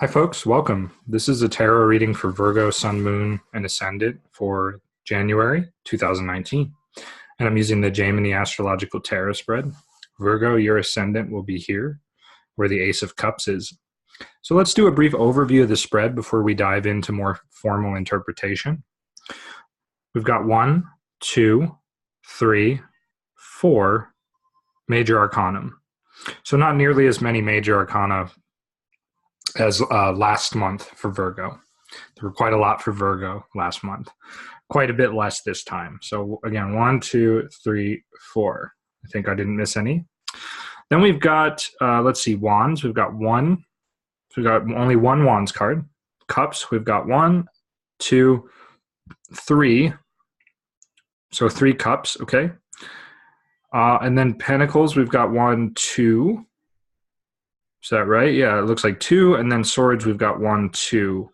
Hi, folks. Welcome. This is a tarot reading for Virgo, Sun, Moon, and Ascendant for January 2019. And I'm using the Gemini Astrological Tarot spread. Virgo, your Ascendant will be here, where the Ace of Cups is. So let's do a brief overview of the spread before we dive into more formal interpretation. We've got 1, 2, 3, 4 major arcanum. So not nearly as many major arcana as last month for Virgo. There were quite a lot for Virgo last month, quite a bit less this time. So again, 1, 2, 3, 4. I think I didn't miss any. Then we've got, let's see, wands. We've got one. So we've got only one wands card. Cups, we've got 1, 2, 3. So 3 cups, okay. And then pentacles, we've got 1, 2. Is that right? Yeah, it looks like 2. And then swords, we've got 1, 2.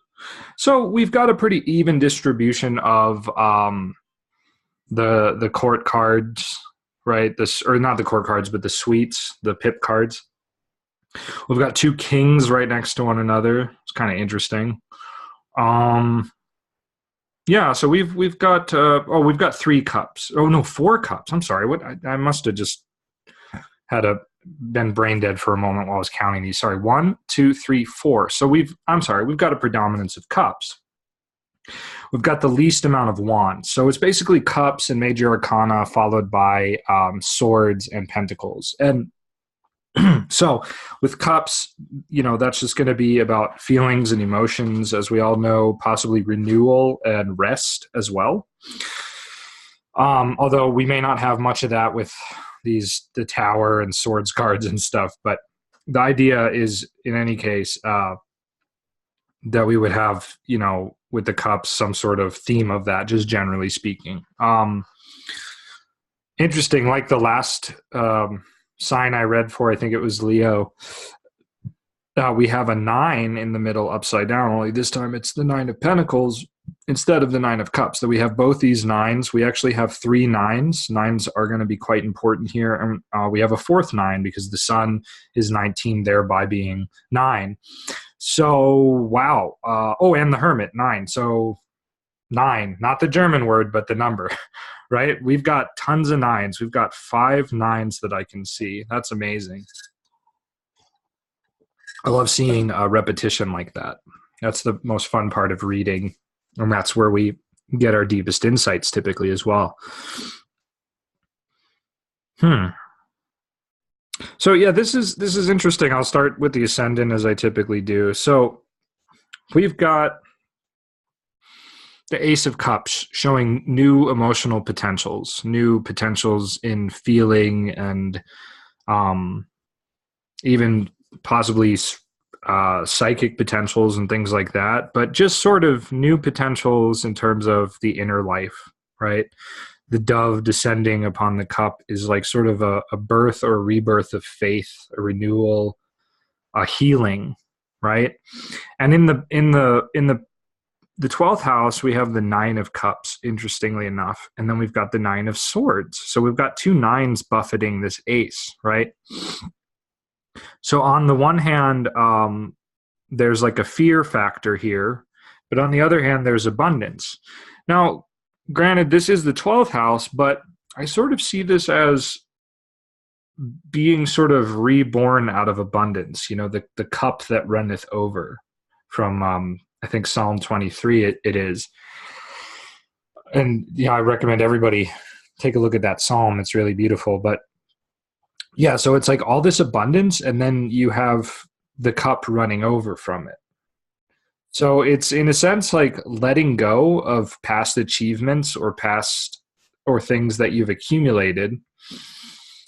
So we've got a pretty even distribution of the court cards, right? Or not the court cards, but the suites, the pip cards. We've got 2 kings right next to one another. It's kind of interesting. Yeah, so we've got we've got 3 cups. Oh no, 4 cups. I'm sorry. What I must have just had been brain dead for a moment while I was counting these. Sorry, 1, 2, 3, 4. So we've got a predominance of cups. We've got the least amount of wands. So it's basically cups and major arcana followed by swords and pentacles. And so with cups, that's just going to be about feelings and emotions, as we all know, possibly renewal and rest as well. Although we may not have much of that with the tower and swords cards and stuff, but the idea is, in any case, that we would have, with the cups, some sort of theme of that, just generally speaking. Interesting, like the last sign I read for, I think it was Leo, we have a 9 in the middle upside down, only this time it's the 9 of Pentacles instead of the 9 of Cups. That we have both these 9s. We actually have 3 9s. 9s are going to be quite important here. And we have a 4th 9 because the sun is 19, thereby being 9. So, wow. And the Hermit, 9. So 9, not the German word, but the number, right? We've got tons of 9s. We've got 5 9s that I can see. That's amazing. I love seeing a repetition like that. That's the most fun part of reading, and that's where we get our deepest insights typically as well. So yeah, this is interesting. I'll start with the Ascendant as I typically do. So we've got the Ace of Cups showing new emotional potentials, in feeling and even possibly psychic potentials and things like that, but just sort of new potentials in terms of the inner life, right? The dove descending upon the cup is like sort of a birth or a rebirth of faith, a renewal, a healing, right? And in the 12th house, we have the 9 of Cups, interestingly enough, and then we've got the 9 of Swords. So we've got 2 9s buffeting this ace, right? So on the one hand, there's like a fear factor here, but on the other hand, there's abundance. Now, granted, this is the 12th house, but I sort of see this as being sort of reborn out of abundance, the cup that runneth over from, I think, Psalm 23 it is. And, I recommend everybody take a look at that psalm. It's really beautiful. But yeah, so it's like all this abundance, and then you have the cup running over from it. So it's, in a sense, like letting go of past achievements or things that you've accumulated,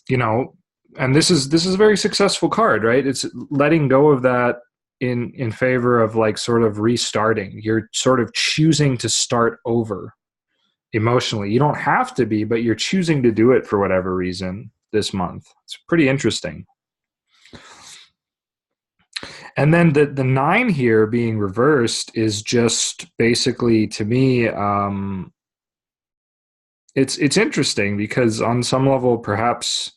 and this is a very successful card, right? It's letting go of that in favor of like sort of restarting. You're sort of choosing to start over emotionally. You don't have to be, but you're choosing to do it for whatever reason this month. It's pretty interesting. And then the 9 here being reversed is just basically, to me, it's interesting because on some level, perhaps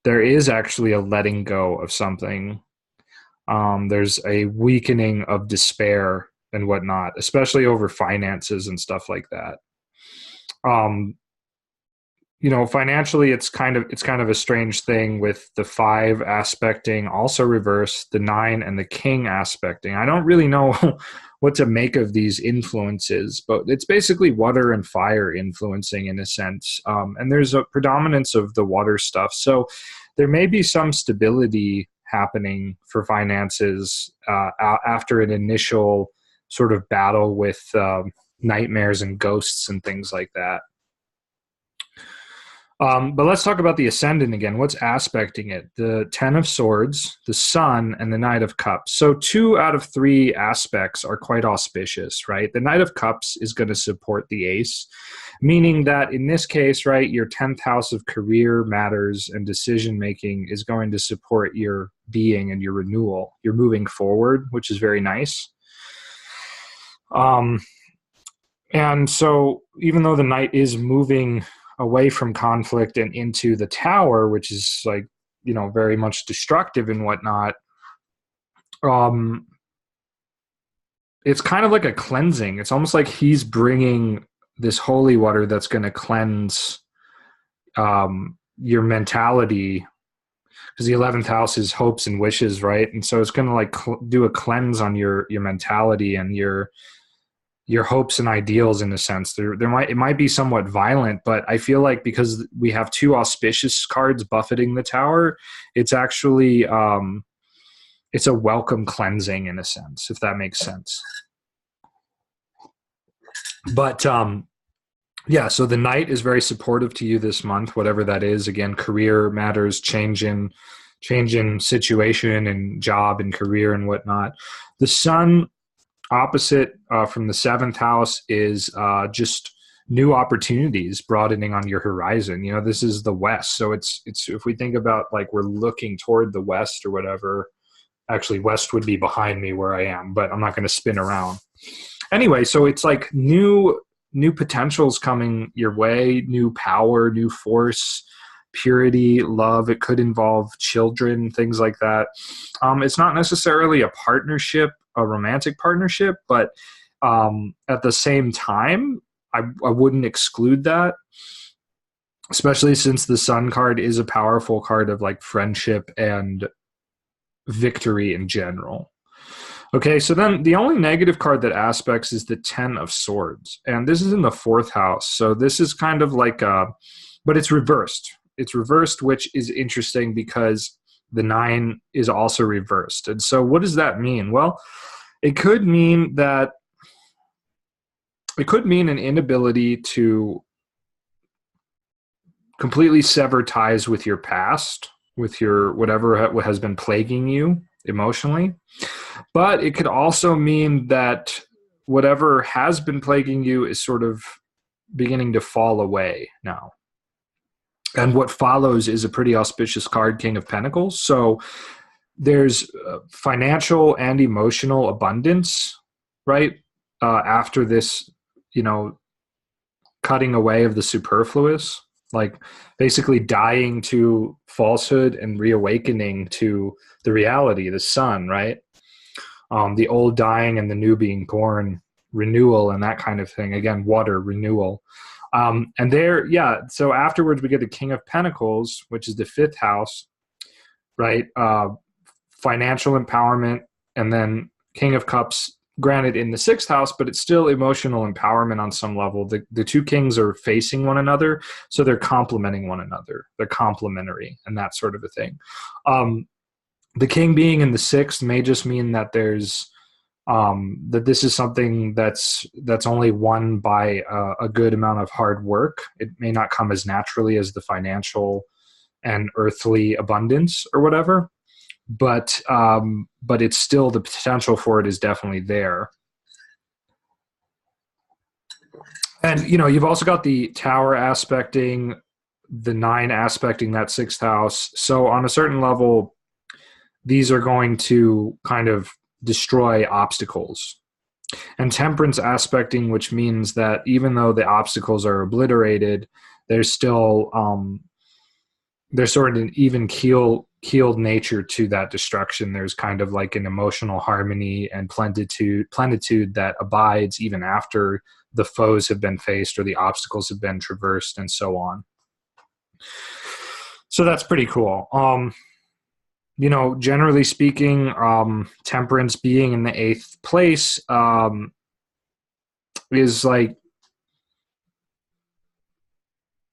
there is actually a letting go of something. There's a weakening of despair and whatnot, especially over finances and stuff like that. Um, financially, it's kind of a strange thing with the 5 aspecting also reversed, the 9 and the king aspecting. I don't really know what to make of these influences, but it's basically water and fire influencing in a sense. And there's a predominance of the water stuff. So there may be some stability happening for finances after an initial sort of battle with nightmares and ghosts and things like that. But let's talk about the ascendant again. What's aspecting it? The 10 of swords, the sun, and the knight of cups. So 2 out of 3 aspects are quite auspicious, right? The knight of cups is going to support the ace, meaning that in this case, right, your 10th house of career matters and decision making is going to support your being and your renewal. You're moving forward, which is very nice. And so even though the knight is moving away from conflict and into the tower, which is like, very much destructive and whatnot, it's kind of like a cleansing. It's almost like he's bringing this holy water that's going to cleanse your mentality, because the 11th house is hopes and wishes, right? And so it's going to like do a cleanse on your mentality and your hopes and ideals in a sense. It might be somewhat violent, but I feel like because we have 2 auspicious cards buffeting the tower, it's actually it's a welcome cleansing in a sense, if that makes sense. But yeah, so the knight is very supportive to you this month, whatever that is. Again, career matters, change in situation and job and career and whatnot. The sun opposite from the 7th house is just new opportunities broadening on your horizon. This is the west, so it's if we think about like we're looking toward the west or whatever. Actually, west would be behind me where I am, but I'm not going to spin around. Anyway, so it's like new potentials coming your way, new power, new force, purity, love. It could involve children, things like that. It's not necessarily a partnership, a romantic partnership, but at the same time, I wouldn't exclude that, especially since the Sun card is a powerful card of like friendship and victory in general. Okay, so then the only negative card that aspects is the 10 of swords. And this is in the 4th house. So this is kind of like but it's reversed. It's reversed, which is interesting because the 9 is also reversed. And so what does that mean? Well, it could mean an inability to completely sever ties with your past, with your whatever has been plaguing you emotionally. But it could also mean that whatever has been plaguing you is sort of beginning to fall away now. And what follows is a pretty auspicious card, King of Pentacles. So there's financial and emotional abundance, right? After this, cutting away of the superfluous, like basically dying to falsehood and reawakening to the reality, the sun, right? The old dying and the new being born, renewal and that kind of thing. Again, water, renewal. And there, yeah, so afterwards we get the King of Pentacles, which is the 5th house, right? Financial empowerment, and then King of Cups, granted in the 6th house, but it's still emotional empowerment on some level. The 2 kings are facing one another, so they're complementing one another. They're complementary and that sort of a thing. The king being in the 6th may just mean that there's that this is something that's only won by a good amount of hard work. It may not come as naturally as the financial and earthly abundance or whatever, but it's still, the potential for it is definitely there. And you've also got the tower aspecting, the 9 aspecting that 6th house. So on a certain level, these are going to kind of destroy obstacles. And temperance aspecting, which means that even though the obstacles are obliterated, there's still there's sort of an even keel healed nature to that destruction. There's kind of like an emotional harmony and plenitude that abides even after the foes have been faced or the obstacles have been traversed and so on. So that's pretty cool. Generally speaking, temperance being in the 8th place is like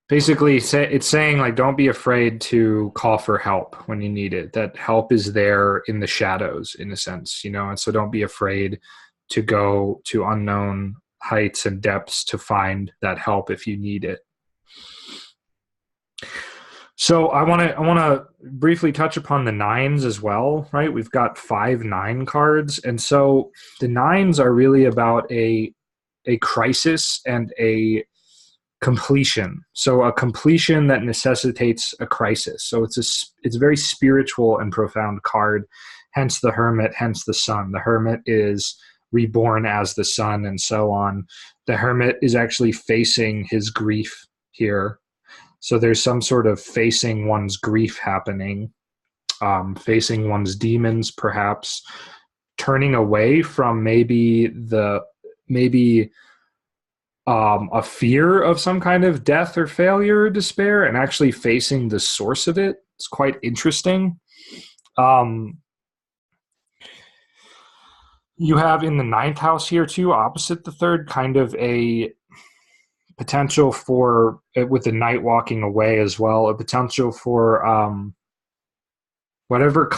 basically it's saying like don't be afraid to call for help when you need it. That help is there in the shadows, in a sense, and so don't be afraid to go to unknown heights and depths to find that help if you need it. So I want to briefly touch upon the 9s as well, right? We've got 5 9 cards, and so the 9s are really about a crisis and a completion. So a completion that necessitates a crisis. So it's a very spiritual and profound card, hence the Hermit, hence the Sun. The Hermit is reborn as the Sun and so on. The Hermit is actually facing his grief here. So there's some sort of facing one's grief happening, facing one's demons, perhaps turning away from maybe a fear of some kind of death or failure or despair, and actually facing the source of it. It's quite interesting. You have in the 9th house here too, opposite the 3rd, kind of a potential for, with the Knight walking away as well, a potential for whatever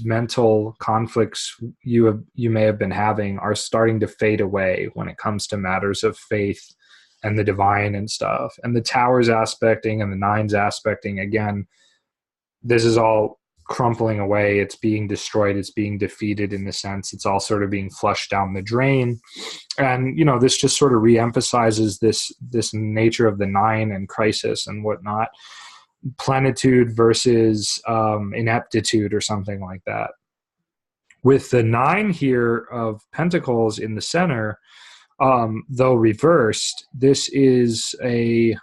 mental conflicts you may have been having are starting to fade away when it comes to matters of faith and the divine and stuff. And the Towers aspecting and the 9s aspecting, again, this is all crumpling away. It's being destroyed. It's being defeated in the sense. It's all sort of being flushed down the drain. And, this just sort of reemphasizes this nature of the 9 and crisis and whatnot. Plenitude versus ineptitude or something like that. With the 9 here of Pentacles in the center, though reversed, this is an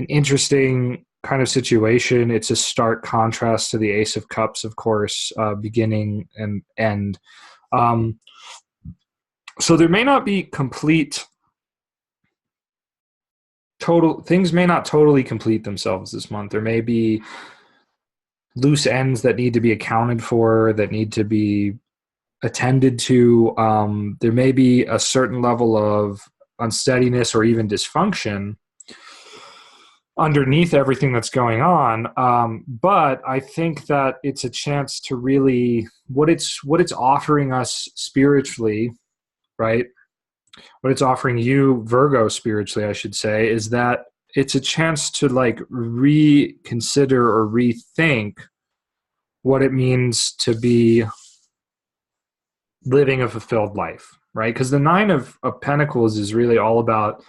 interesting kind of situation. It's a stark contrast to the Ace of Cups, of course, beginning and end. So there may not be things may not totally complete themselves this month. There may be loose ends that need to be accounted for, that need to be attended to. There may be a certain level of unsteadiness or even dysfunction underneath everything that's going on. But I think that it's a chance to really, what it's offering us spiritually, right? What it's offering you, Virgo, spiritually, I should say, is that it's a chance to like reconsider or rethink what it means to be living a fulfilled life, right? Because the 9 of Pentacles is really all about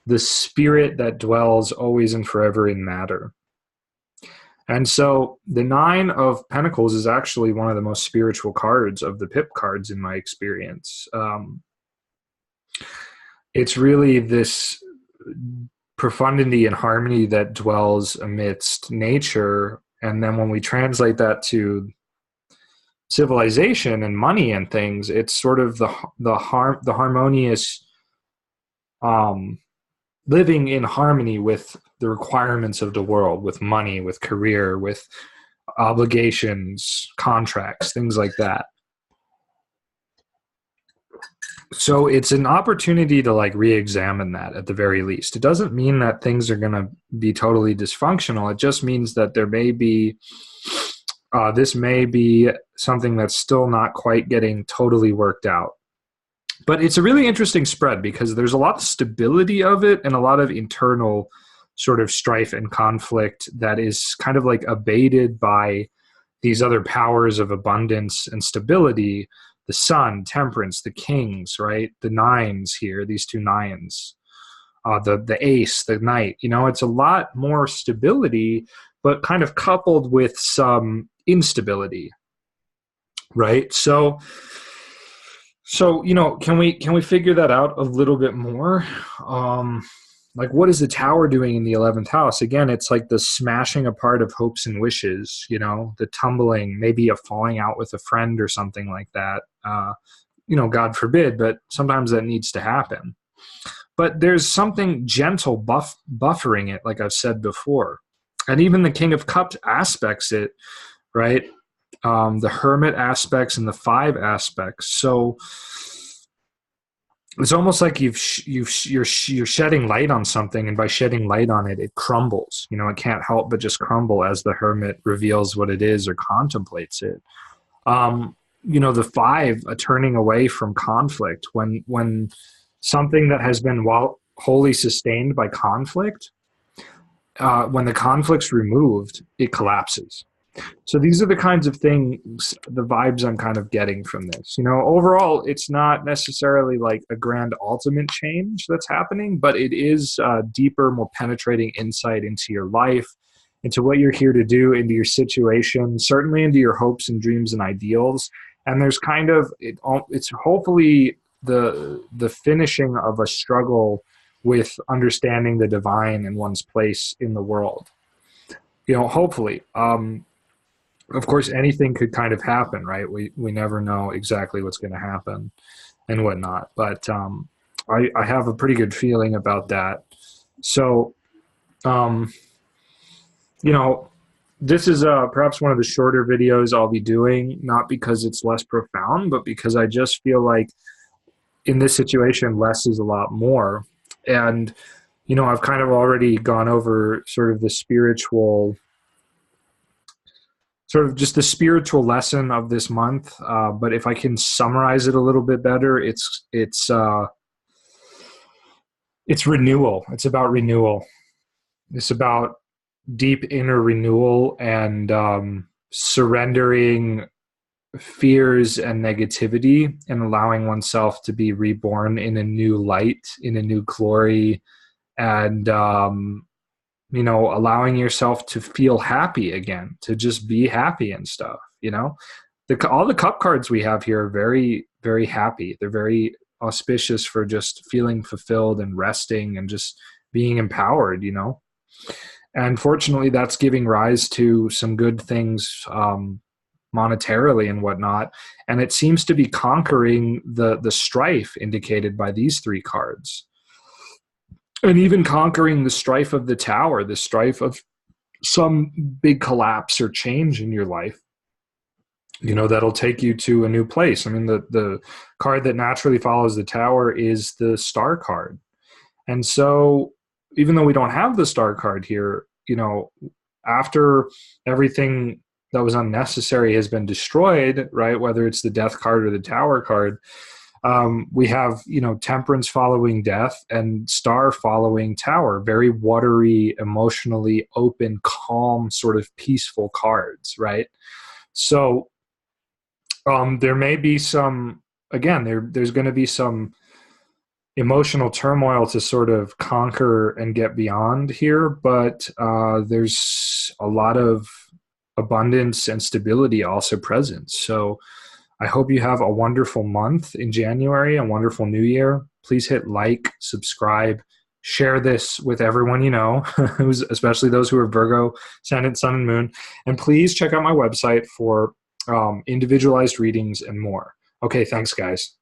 the spirit that dwells always and forever in matter. And so the 9 of Pentacles is actually one of the most spiritual cards of the pip cards in my experience. It's really this profundity and harmony that dwells amidst nature. And then when we translate that to civilization and money and things, it's sort of the harmonious living in harmony with the requirements of the world, with money, with career, with obligations, contracts, things like that. So it's an opportunity to like re-examine that at the very least. It doesn't mean that things are going to be totally dysfunctional. It just means that there may be, this may be something that's still not quite getting totally worked out. But it's a really interesting spread because there's a lot of stability of it and a lot of internal sort of strife and conflict that is kind of like abated by these other powers of abundance and stability. The Sun, Temperance, the Kings, right? The 9s here, these 2 9s. The Ace, the Knight. It's a lot more stability, but kind of coupled with some instability, right? So can we figure that out a little bit more? like, what is the tower doing in the 11th house? Again, it's like the smashing apart of hopes and wishes, you know, the tumbling, maybe a falling out with a friend or something like that. You know, God forbid, but sometimes that needs to happen. But there's something gentle buffering it, like I've said before. And even the King of Cups aspects it, right? The Hermit aspects and the Five aspects. So it's almost like you're shedding light on something, and by shedding light on it, it crumbles. You know, it can't help but just crumble as the Hermit reveals what it is or contemplates it. You know, the Five, a turning away from conflict, when something that has been wholly sustained by conflict, when the conflict's removed, it collapses. So these are the kinds of things, the vibes I'm kind of getting from this. You know, overall, it's not necessarily like a grand ultimate change that's happening, but it is deeper, more penetrating insight into your life, into what you're here to do, into your situation, certainly into your hopes and dreams and ideals. And there's kind of it's hopefully the finishing of a struggle with understanding the divine and one's place in the world. You know, hopefully. Of course, anything could kind of happen, right? We never know exactly what's going to happen and whatnot. But I have a pretty good feeling about that. So, you know, this is perhaps one of the shorter videos I'll be doing, not because it's less profound, but because I just feel like in this situation, less is a lot more. And, you know, I've kind of already gone over sort of the spiritual, sort of just the spiritual lesson of this month. But if I can summarize it a little bit better, it's renewal. It's about renewal. It's about deep inner renewal and surrendering fears and negativity and allowing oneself to be reborn in a new light, in a new glory, and you know, allowing yourself to feel happy again, to just be happy and stuff. You know, all the cup cards we have here are very, very happy. They're very auspicious for just feeling fulfilled and resting and just being empowered, you know. And fortunately, that's giving rise to some good things monetarily and whatnot. And it seems to be conquering the strife indicated by these three cards. And even conquering the strife of the tower, the strife of some big collapse or change in your life, you know, that'll take you to a new place. I mean, the card that naturally follows the tower is the star card. And so even though we don't have the star card here, you know, after everything that was unnecessary has been destroyed, right, whether it's the death card or the tower card, we have, you know, temperance following death and star following tower, very watery, emotionally open, calm, sort of peaceful cards, right? So there may be some, again, there's going to be some emotional turmoil to sort of conquer and get beyond here, but there's a lot of abundance and stability also present. So I hope you have a wonderful month in January, a wonderful new year. Please hit like, subscribe, share this with everyone you know, especially those who are Virgo, Ascendant, Sun, and Moon. And please check out my website for individualized readings and more. Okay, thanks, guys.